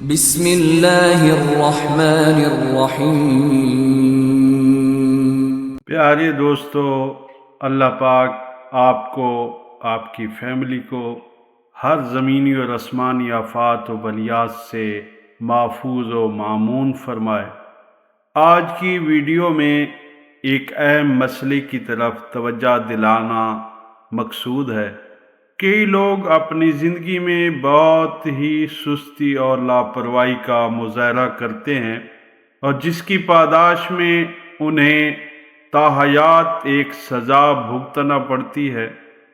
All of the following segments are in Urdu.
بسم اللہ الرحمن الرحیم۔ پیارے دوستو، اللہ پاک آپ کو، آپ کی فیملی کو ہر زمینی اور آسمانی آفات و بلیات سے محفوظ و مامون فرمائے۔ آج کی ویڈیو میں ایک اہم مسئلے کی طرف توجہ دلانا مقصود ہے۔ کئی لوگ اپنی زندگی میں بہت ہی سستی اور لاپرواہی کا مظاہرہ کرتے ہیں، اور جس کی پاداش میں انہیں تاحیات ایک سزا بھگتنا پڑتی ہے۔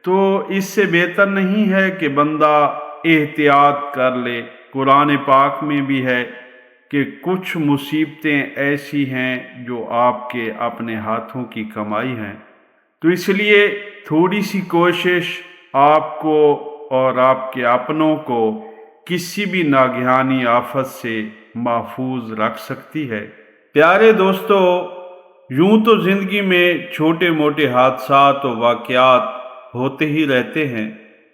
تو اس سے بہتر نہیں ہے کہ بندہ احتیاط کر لے۔ قرآن پاک میں بھی ہے کہ کچھ مصیبتیں ایسی ہیں جو آپ کے اپنے ہاتھوں کی کمائی ہیں، تو اس لیے تھوڑی سی کوشش آپ کو اور آپ کے اپنوں کو کسی بھی ناگہانی آفت سے محفوظ رکھ سکتی ہے۔ پیارے دوستو، یوں تو زندگی میں چھوٹے موٹے حادثات و واقعات ہوتے ہی رہتے ہیں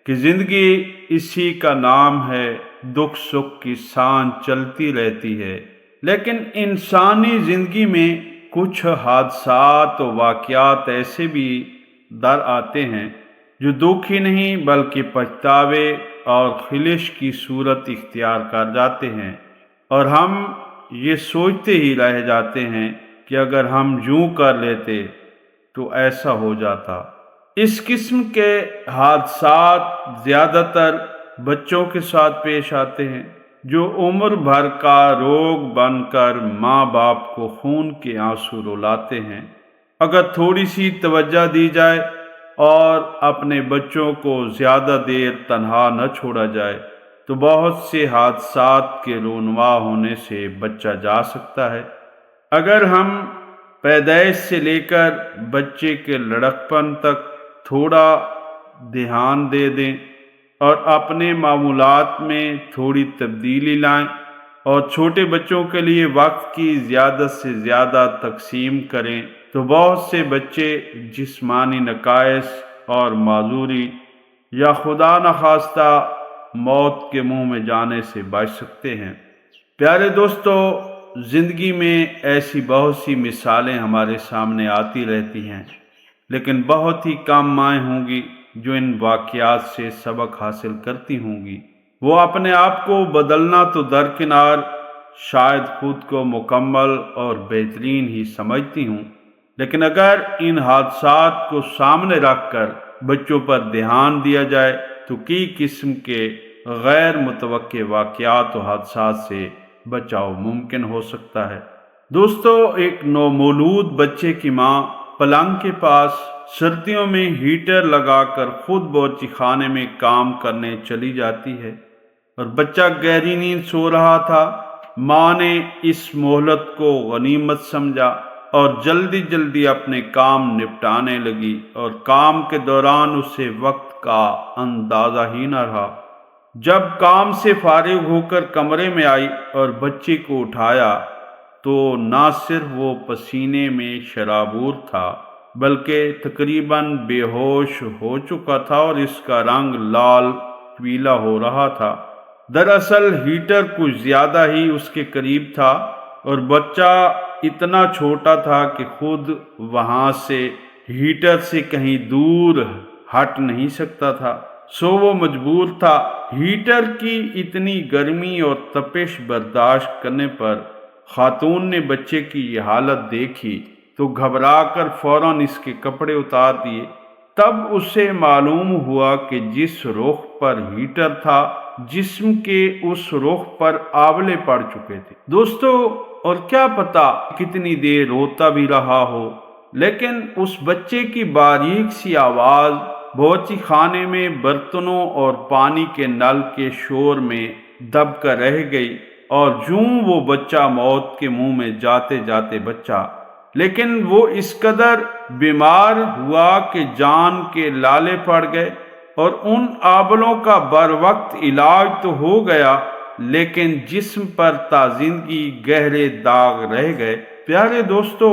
کہ زندگی اسی کا نام ہے، دکھ سکھ کی سانچ چلتی رہتی ہے۔ لیکن انسانی زندگی میں کچھ حادثات و واقعات ایسے بھی در آتے ہیں جو دکھ ہی نہیں بلکہ پچھتاوے اور خلش کی صورت اختیار کر جاتے ہیں، اور ہم یہ سوچتے ہی رہ جاتے ہیں کہ اگر ہم یوں کر لیتے تو ایسا ہو جاتا۔ اس قسم کے حادثات زیادہ تر بچوں کے ساتھ پیش آتے ہیں، جو عمر بھر کا روگ بن کر ماں باپ کو خون کے آنسو رلاتے ہیں۔ اگر تھوڑی سی توجہ دی جائے اور اپنے بچوں کو زیادہ دیر تنہا نہ چھوڑا جائے تو بہت سے حادثات کے رونما ہونے سے بچا جا سکتا ہے۔ اگر ہم پیدائش سے لے کر بچے کے لڑکپن تک تھوڑا دھیان دے دیں اور اپنے معمولات میں تھوڑی تبدیلی لائیں اور چھوٹے بچوں کے لیے وقت کی زیادہ سے زیادہ تقسیم کریں تو بہت سے بچے جسمانی نقائص اور معذوری یا خدا نخواستہ موت کے منہ میں جانے سے بچ سکتے ہیں۔ پیارے دوستو، زندگی میں ایسی بہت سی مثالیں ہمارے سامنے آتی رہتی ہیں، لیکن بہت ہی کم مائیں ہوں گی جو ان واقعات سے سبق حاصل کرتی ہوں گی۔ وہ اپنے آپ کو بدلنا تو درکنار، شاید خود کو مکمل اور بہترین ہی سمجھتی ہوں، لیکن اگر ان حادثات کو سامنے رکھ کر بچوں پر دھیان دیا جائے تو کئی قسم کے غیر متوقع واقعات و حادثات سے بچاؤ ممکن ہو سکتا ہے۔ دوستو، ایک نومولود بچے کی ماں پلنگ کے پاس سردیوں میں ہیٹر لگا کر خود باورچی خانے میں کام کرنے چلی جاتی ہے، اور بچہ گہری نیند سو رہا تھا۔ ماں نے اس مہلت کو غنیمت سمجھا اور جلدی جلدی اپنے کام نپٹانے لگی، اور کام کے دوران اسے وقت کا اندازہ ہی نہ رہا۔ جب کام سے فارغ ہو کر کمرے میں آئی اور بچے کو اٹھایا تو نہ صرف وہ پسینے میں شرابور تھا بلکہ تقریباً بے ہوش ہو چکا تھا، اور اس کا رنگ لال پیلا ہو رہا تھا۔ دراصل ہیٹر کچھ زیادہ ہی اس کے قریب تھا، اور بچہ اتنا چھوٹا تھا کہ خود وہاں سے ہیٹر سے کہیں دور ہٹ نہیں سکتا تھا، سو وہ مجبور تھا ہیٹر کی اتنی گرمی اور تپش برداشت کرنے پر۔ خاتون نے بچے کی یہ حالت دیکھی تو گھبرا کر فوراً اس کے کپڑے اتار دیے۔ تب اسے معلوم ہوا کہ جس رخ پر ہیٹر تھا جسم کے اس رخ پر آولے پڑ چکے تھے۔ دوستو، اور کیا پتا کتنی دیر روتا بھی رہا ہو، لیکن اس بچے کی باریک سی آواز باورچی خانے میں برتنوں اور پانی کے نل کے شور میں دب کر رہ گئی، اور یوں وہ بچہ موت کے منہ میں جاتے جاتے بچا۔ لیکن وہ اس قدر بیمار ہوا کہ جان کے لالے پڑ گئے، اور ان آبلوں کا بر وقت علاج تو ہو گیا لیکن جسم پر تا زندگی گہرے داغ رہ گئے۔ پیارے دوستو،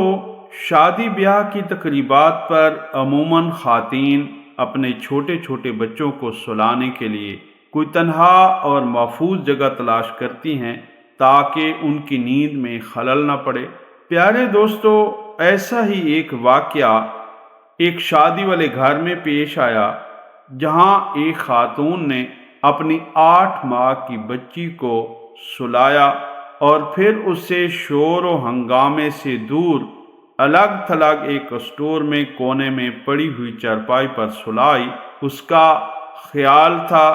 شادی بیاہ کی تقریبات پر عموماً خواتین اپنے چھوٹے چھوٹے بچوں کو سلانے کے لیے کوئی تنہا اور محفوظ جگہ تلاش کرتی ہیں تاکہ ان کی نیند میں خلل نہ پڑے۔ پیارے دوستو، ایسا ہی ایک واقعہ ایک شادی والے گھر میں پیش آیا، جہاں ایک خاتون نے اپنی 8 ماہ کی بچی کو سلایا اور پھر اسے شور و ہنگامے سے دور الگ تھلگ ایک اسٹور میں کونے میں پڑی ہوئی چارپائی پر سلائی۔ اس کا خیال تھا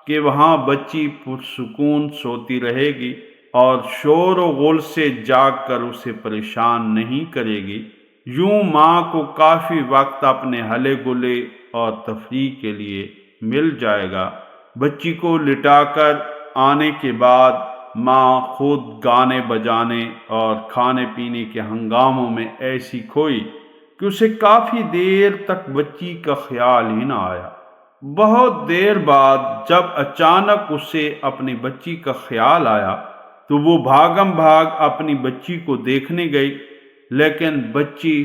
کہ وہاں بچی پرسکون سوتی رہے گی اور شور و غل سے جاگ کر اسے پریشان نہیں کرے گی۔ یوں ماں کو کافی وقت اپنے ہلے گلے اور تفریح کے لیے مل جائے گا۔ بچی کو لٹا کر آنے کے بعد ماں خود گانے بجانے اور کھانے پینے کے ہنگاموں میں ایسی کھوئی کہ اسے کافی دیر تک بچی کا خیال ہی نہ آیا۔ بہت دیر بعد جب اچانک اسے اپنی بچی کا خیال آیا تو وہ بھاگم بھاگ اپنی بچی کو دیکھنے گئی، لیکن بچی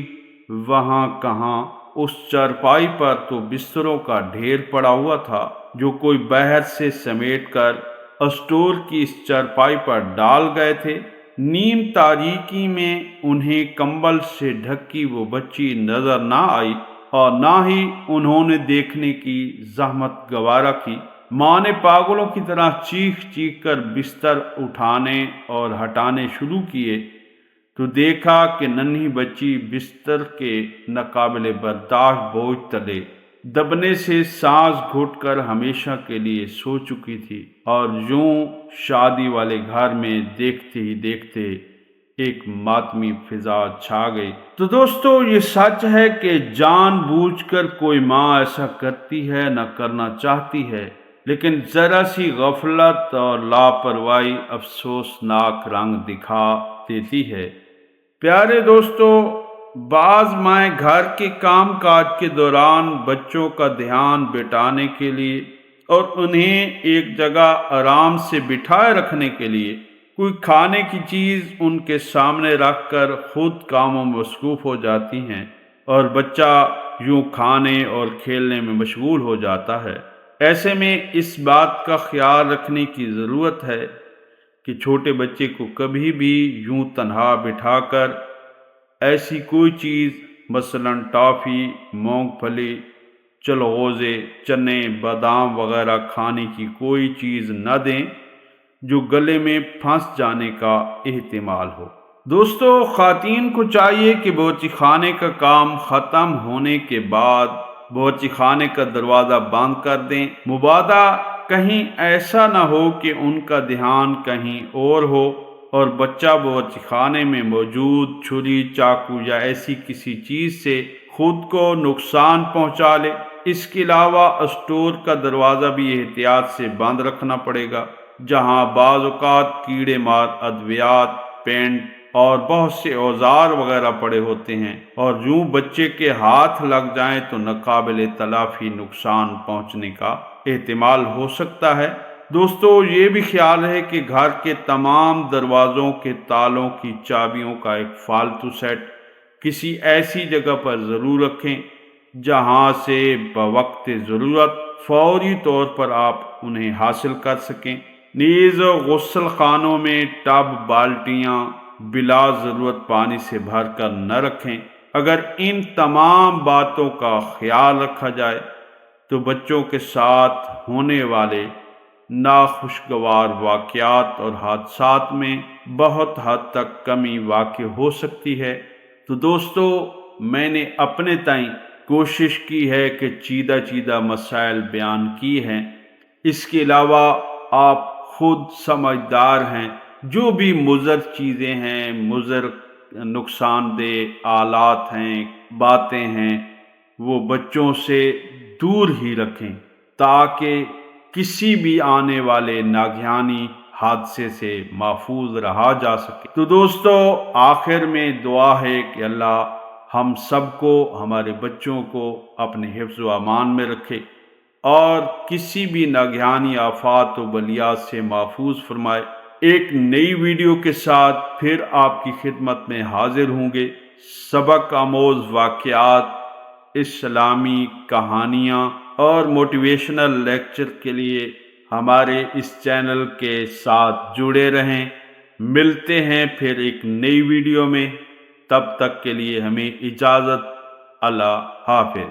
وہاں کہاں، اس چارپائی پر تو بستروں کا ڈھیر پڑا ہوا تھا جو کوئی باہر سے سمیٹ کر اسٹور کی اس چارپائی پر ڈال گئے تھے۔ نیم تاریکی میں انہیں کمبل سے ڈھکی وہ بچی نظر نہ آئی اور نہ ہی انہوں نے دیکھنے کی زحمت گوارا کی۔ ماں نے پاگلوں کی طرح چیخ چیخ کر بستر اٹھانے اور ہٹانے شروع کیے تو دیکھا کہ ننھی بچی بستر کے ناقابل برداشت بوجھ تلے دبنے سے سانس گھٹ کر ہمیشہ کے لیے سو چکی تھی، اور یوں شادی والے گھر میں دیکھتے ہی دیکھتے ایک ماتمی فضا چھا گئی۔ تو دوستو، یہ سچ ہے کہ جان بوجھ کر کوئی ماں ایسا کرتی ہے نہ کرنا چاہتی ہے، لیکن ذرا سی غفلت اور لاپرواہی افسوسناک رنگ دکھا دیتی ہے۔ پیارے دوستو، بعض مائیں گھر کے کام کاج کے دوران بچوں کا دھیان بٹانے کے لیے اور انہیں ایک جگہ آرام سے بٹھائے رکھنے کے لیے کوئی کھانے کی چیز ان کے سامنے رکھ کر خود کاموں میں مصروف ہو جاتی ہیں، اور بچہ یوں کھانے اور کھیلنے میں مشغول ہو جاتا ہے۔ ایسے میں اس بات کا خیال رکھنے کی ضرورت ہے کہ چھوٹے بچے کو کبھی بھی یوں تنہا بٹھا کر ایسی کوئی چیز مثلاً ٹافی، مونگ پھلی، چلغوزے، چنے، بادام وغیرہ کھانے کی کوئی چیز نہ دیں جو گلے میں پھنس جانے کا احتمال ہو۔ دوستو، خواتین کو چاہیے کہ باورچی خانے کا کام ختم ہونے کے بعد باورچی خانے کا دروازہ بند کر دیں، مبادا کہیں ایسا نہ ہو کہ ان کا دھیان کہیں اور ہو اور بچہ باورچی خانے میں موجود چھری، چاقو یا ایسی کسی چیز سے خود کو نقصان پہنچا لے۔ اس کے علاوہ اسٹور کا دروازہ بھی احتیاط سے بند رکھنا پڑے گا، جہاں بعض اوقات کیڑے مار ادویات، پینٹ اور بہت سے اوزار وغیرہ پڑے ہوتے ہیں، اور یوں بچے کے ہاتھ لگ جائیں تو ناقابل تلافی نقصان پہنچنے کا احتمال ہو سکتا ہے۔ دوستو، یہ بھی خیال ہے کہ گھر کے تمام دروازوں کے تالوں کی چابیوں کا ایک فالتو سیٹ کسی ایسی جگہ پر ضرور رکھیں جہاں سے بوقت ضرورت فوری طور پر آپ انہیں حاصل کر سکیں۔ نیز غسل خانوں میں ٹب، بالٹیاں بلا ضرورت پانی سے بھر کر نہ رکھیں۔ اگر ان تمام باتوں کا خیال رکھا جائے تو بچوں کے ساتھ ہونے والے ناخوشگوار واقعات اور حادثات میں بہت حد تک کمی واقع ہو سکتی ہے۔ تو دوستو، میں نے اپنے تئیں کوشش کی ہے کہ چیدہ مسائل بیان کی ہیں۔ اس کے علاوہ آپ خود سمجھدار ہیں، جو بھی مضر چیزیں ہیں، مضر نقصان دہ آلات ہیں، باتیں ہیں، وہ بچوں سے دور ہی رکھیں تاکہ کسی بھی آنے والے ناگہانی حادثے سے محفوظ رہا جا سکے۔ تو دوستو، آخر میں دعا ہے کہ اللہ ہم سب کو، ہمارے بچوں کو اپنے حفظ و امان میں رکھے اور کسی بھی ناگہانی آفات و بلیات سے محفوظ فرمائے۔ ایک نئی ویڈیو کے ساتھ پھر آپ کی خدمت میں حاضر ہوں گے۔ سبق آموز واقعات، اسلامی کہانیاں اور موٹیویشنل لیکچر کے لیے ہمارے اس چینل کے ساتھ جڑے رہیں۔ ملتے ہیں پھر ایک نئی ویڈیو میں، تب تک کے لیے ہمیں اجازت۔ اللہ حافظ۔